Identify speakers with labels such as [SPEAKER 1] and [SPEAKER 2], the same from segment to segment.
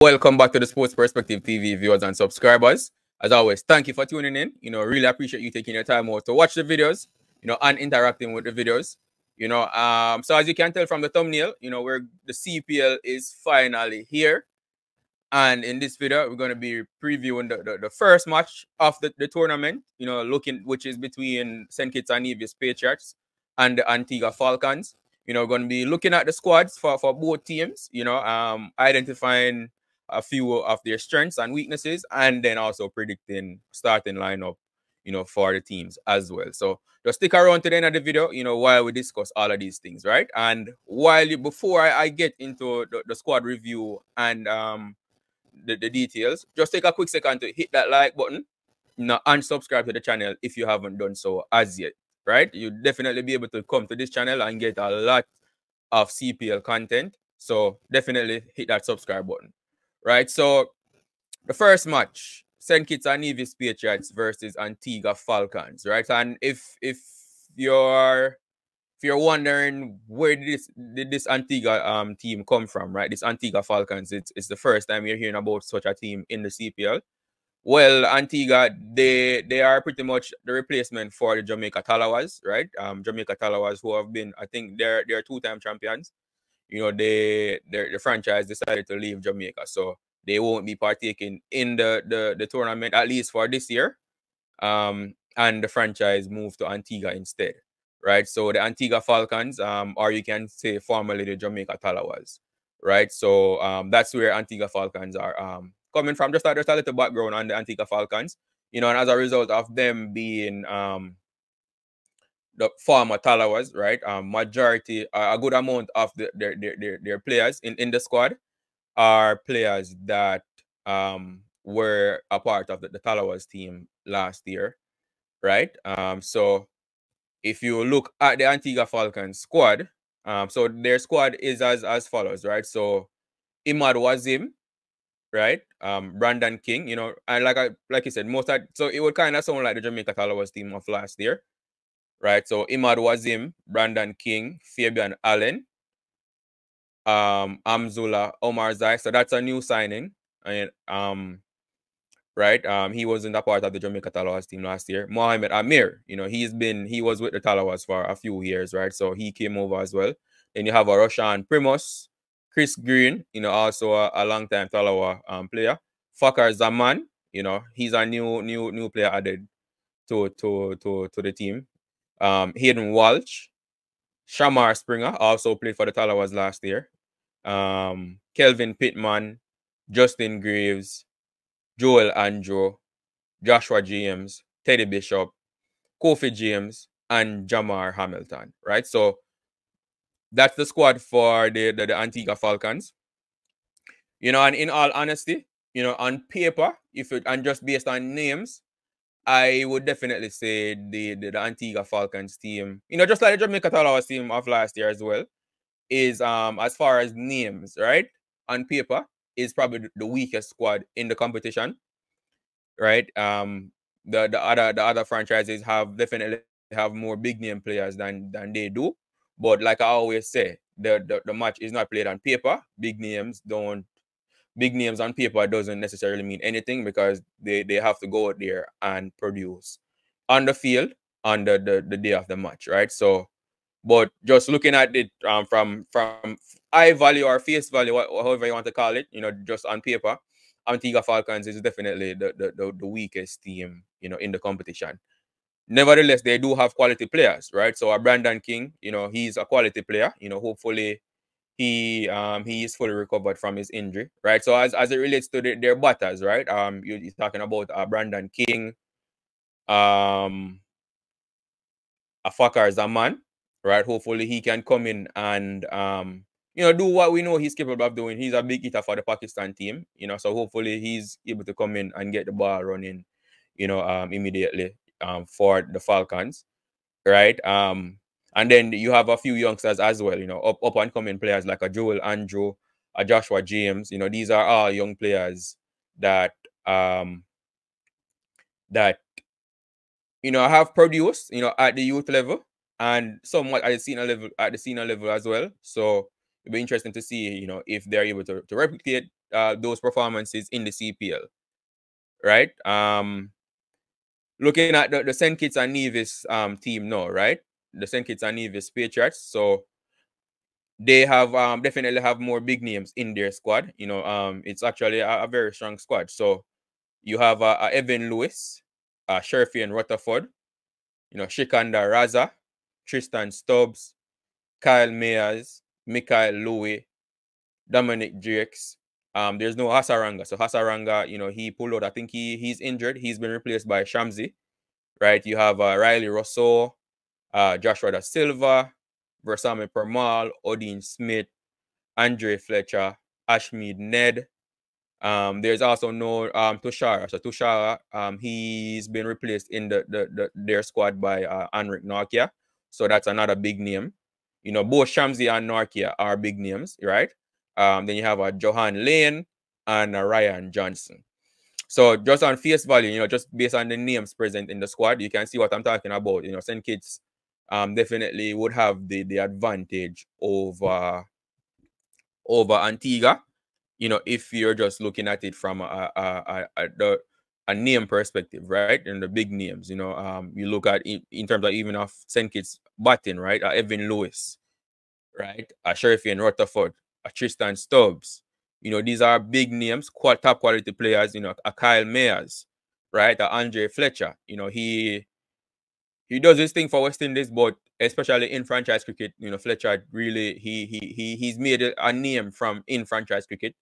[SPEAKER 1] Welcome back to the Sports Perspective TV viewers and subscribers. As always, thank you for tuning in. Really appreciate you taking your time out to watch the videos, and interacting with the videos. So as you can tell from the thumbnail, where the CPL is finally here. And in this video, we're going to be previewing the first match of the tournament, which is between St. Kitts and Nevis Patriots and the Antigua Falcons. We're going to be looking at the squads for both teams, identifying a few of their strengths and weaknesses, and then also predicting starting lineup, for the teams as well. So just stick around to the end of the video, while we discuss all of these things, right? And before I get into the squad review and the details, just take a quick second to hit that like button, and subscribe to the channel if you haven't done so as yet, right? You'll definitely be able to come to this channel and get a lot of CPL content. So definitely hit that subscribe button, right? So the first match, St. Kitts and Nevis Patriots versus Antigua Falcons, right? And if you're wondering where did this Antigua team come from, right? This Antigua Falcons, it's the first time you're hearing about such a team in the CPL. Well, Antigua, they are pretty much the replacement for the Jamaica Talawas, right? Jamaica Talawas, who have been, I think they're two-time champions. The franchise decided to leave Jamaica, so they won't be partaking in the tournament, at least for this year. And the franchise moved to Antigua instead. Right, so the Antigua Falcons, or you can say formerly the Jamaica Talawas, right? So that's where Antigua Falcons are coming from. Just a little background on the Antigua Falcons, and as a result of them being the former Talawas, right? Majority, a good amount of their players in the squad are players that were a part of the Talawas team last year, right? So if you look at the Antigua Falcons squad, so their squad is as follows, right? So Imad Wazim, right? Brandon King, and like you said, so it would kind of sound like the Jamaica Talawas team of last year, right? So Imad Wazim, Brandon King, Fabian Allen, Amzula Omar Zai. So that's a new signing. And right? He wasn't a part of the Jamaica Talawas team last year. Mohamed Amir, he was with the Talawas for a few years, right? So he came over as well. Then you have a Roshan Primos, Chris Green, also a long-time Talawa player. Fakar Zaman, he's a new player added to the team. Hayden Walsh, Shamar Springer also played for the Talawas last year. Kelvin Pittman, Justin Graves, Joel Andrew, Joshua James, Teddy Bishop, Kofi James, and Jamar Hamilton, right? So that's the squad for the Antigua Falcons. And in all honesty, on paper, and just based on names, I would definitely say the Antigua Falcons team, just like the Jamaica Talawas team of last year as well, is as far as names, right? On paper, is probably the weakest squad in the competition. Right. The other franchises definitely have more big name players than they do. But like I always say, the match is not played on paper. Big names on paper doesn't necessarily mean anything, because they have to go out there and produce on the field on the day of the match, right? So, but just looking at it from eye value or face value, however you want to call it, just on paper, Antigua Falcons is definitely the weakest team, in the competition. Nevertheless, they do have quality players, right? So Brandon King, he's a quality player. Hopefully he is fully recovered from his injury, right? So as it relates to their batters, right? You're talking about Brandon King, Afakar Zaman, right? Hopefully he can come in and do what we know he's capable of doing. He's a big hitter for the Pakistan team, so hopefully he's able to come in and get the ball running, immediately for the Falcons, right? And then you have a few youngsters as well, up and coming players like a Joel Andrew, a Joshua James. These are all young players that have produced, at the youth level and somewhat at the senior level as well. So it'll be interesting to see, if they're able to replicate those performances in the CPL, right? Looking at the St. Kitts and Nevis team now, right? The St. Kitts and Nevis Patriots. So they have definitely have more big names in their squad. You know, it's actually a very strong squad. So you have Evan Lewis, Sherfian Rutherford, you know, Shikanda Raza, Tristan Stubbs, Kyle Mayers, Mikael Louis, Dominic Drakes. There's no Hasaranga. So Hasaranga, you know, he pulled out. I think he's injured. He's been replaced by Shamsi, right? You have Riley Rousseau, Joshua Dasilva, Versame Permal, Odin Smith, Andre Fletcher, Ashmead Ned. There's also no Tushara. So Tushara, he's been replaced in their squad by Anrik Nokia. So that's another big name. You know, both Shamsi and Nokia are big names, right? Then you have Johan Lane and Ryan Johnson. So just on face value, you know, just based on the names present in the squad, you can see what I'm talking about. You know, St. Kitts definitely would have the advantage over Antigua. You know, if you're just looking at it from a name perspective, right? And the big names, you know, you look at in terms of even of St. Kitts batting, right? Evan Lewis, right? Sherifian Rutherford, Tristan Stubbs. You know, these are big names, top quality players. You know, Kyle Mayers, right? Andre Fletcher. You know, he does this thing for West Indies, but especially in franchise cricket, you know, Fletcher really he's made a name from in franchise cricket.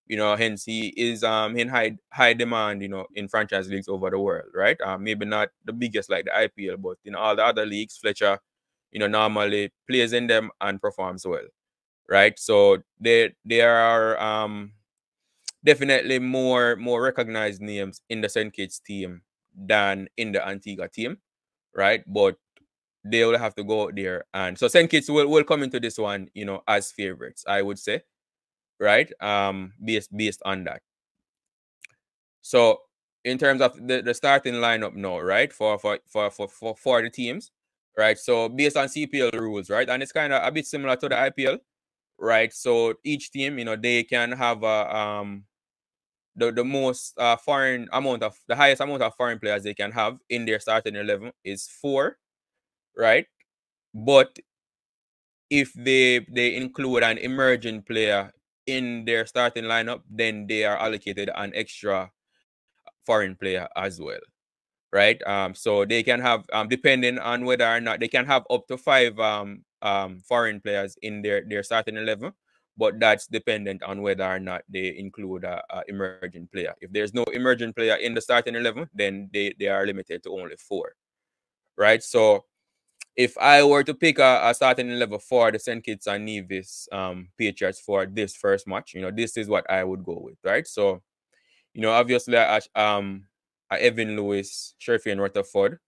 [SPEAKER 1] You know, hence he is in high demand, you know, in franchise leagues over the world, right? Maybe not the biggest like the IPL, but in all the other leagues, Fletcher, you know, normally plays in them and performs well, right? So there are definitely more recognized names in the St. Kitts team than in the Antigua team, right? But they will have to go out there, and so St. Kitts will come into this one, you know, as favorites, I would say, right? Based on that. So in terms of the starting lineup now, right, for the teams, right? So based on CPL rules, right, and it's kind of a bit similar to the IPL, right? So each team, you know, they can have the most foreign amount of the highest amount of foreign players they can have in their starting 11 is 4, right? But if they include an emerging player in their starting lineup, then they are allocated an extra foreign player as well, right? So they can have, depending on whether or not they can have up to 5 foreign players in their starting 11, but that's dependent on whether or not they include a emerging player. If there's no emerging player in the starting 11, then they are limited to only 4, right? So if I were to pick a starting 11 for the St. Kitts and Nevis Patriots for this first match, you know, this is what I would go with, right? So, you know, obviously, Evan Lewis, Sherfian Rutherford,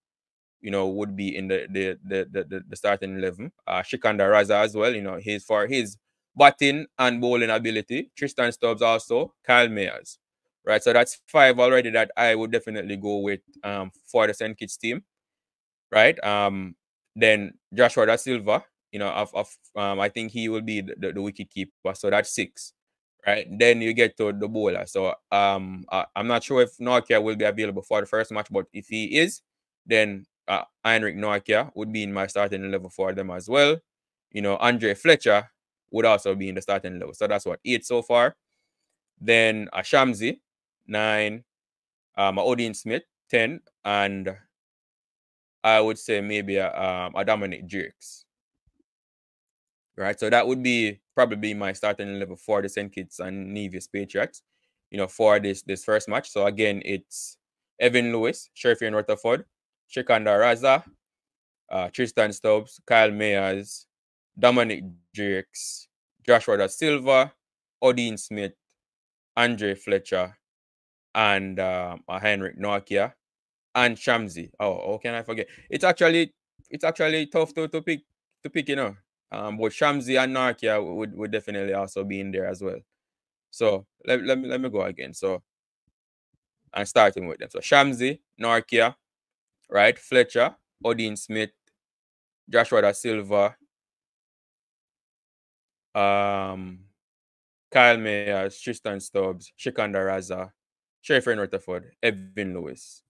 [SPEAKER 1] you know, would be in the starting 11. Shikanda Raza as well, you know, for his batting and bowling ability. Tristan Stubbs also, Kyle Mayers, right? So that's 5 already that I would definitely go with for the St. Kitts team, right? Then Joshua Dasilva, you know, I think he will be the wicket keeper, so that's 6. Right, then you get to the bowler. So I'm not sure if Nokia will be available for the first match, but if he is, then Heinrich Nokia would be in my starting level for them as well. You know, Andre Fletcher would also be in the starting level. So that's what, 8 so far. Then Shamsi, 9. Odin Smith, 10, and I would say maybe a Dominic Drakes. Right, so that would be probably my starting level for the St. Kitts and Nevis Patriots, you know, for this first match. So again, it's Evan Lewis, Sherfian Rutherford, Shikanda Raza, Tristan Stubbs, Kyle Mayers, Dominic Drakes, Joshua Dasilva, Odin Smith, Andre Fletcher, and Heinrich Nokia, and Shamsi. Oh, can I forget? It's actually tough to pick, you know. But Shamsi and Nokia would definitely also be in there as well. So let me go again. So I'm starting with them. So Shamsi, Nokia, right? Fletcher, Odin Smith, Joshua Da Silva, Kyle Mayers, Tristan Stubbs, Shikanda Raza, Sherifin Rutherford, Evan Lewis,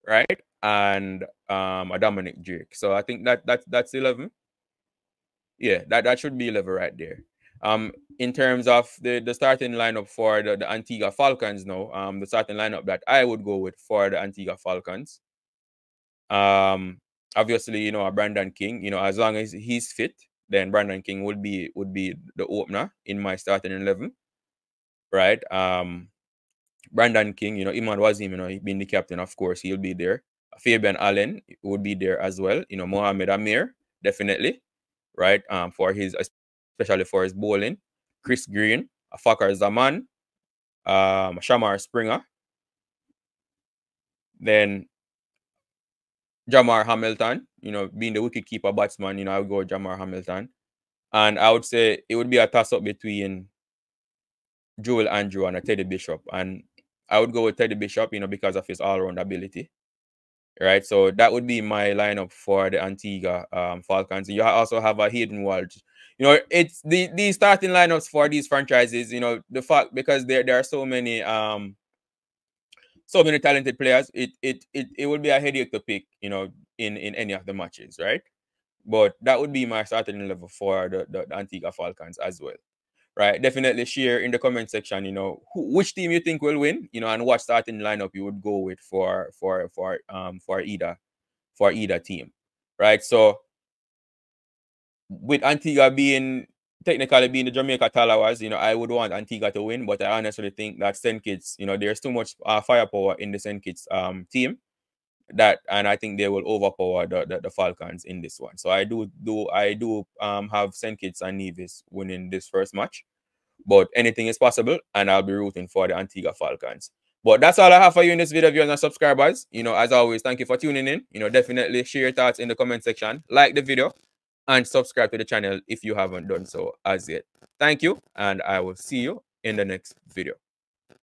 [SPEAKER 1] right? And a Dominic Drake. So I think that's 11. Yeah, that should be 11 right there. In terms of the starting lineup for the Antigua Falcons now, the starting lineup that I would go with for the Antigua Falcons. Obviously, you know, a Brandon King, you know, as long as he's fit, then Brandon King would be the opener in my starting 11, right? Brandon King, you know, Iman Wazim, you know, he being the captain, of course, he'll be there. Fabian Allen would be there as well. You know, Mohamed Amir, definitely, right? For his, especially for his bowling. Chris Green, Fakar Zaman, Shamar Springer. Then Jamar Hamilton, you know, being the wicketkeeper batsman, you know, I would go Jamar Hamilton. And I would say it would be a toss-up between Joel Andrew and a Teddy Bishop. And I would go with Teddy Bishop, you know, because of his all-round ability. Right, so that would be my lineup for the Antigua Falcons. You also have a Hayden Walsh. You know, it's the starting lineups for these franchises. You know, the fact because there are so many talented players. It would be a headache to pick. You know, in any of the matches, right? But that would be my starting level for the Antigua Falcons as well. Right, definitely share in the comment section, you know, which team you think will win, you know, and what starting lineup you would go with for either team, right? So with Antigua technically being the Jamaica Talawas, you know, I would want Antigua to win, but I honestly think that St. Kitts, you know, there's too much firepower in the St. Kitts team and I think they will overpower the Falcons in this one. So I do have St. Kitts and Nevis winning this first match. But anything is possible, and I'll be rooting for the Antigua Falcons. But that's all I have for you in this video, viewers and subscribers. You know, as always, thank you for tuning in. You know, definitely share your thoughts in the comment section, like the video, and subscribe to the channel if you haven't done so as yet. Thank you, and I will see you in the next video.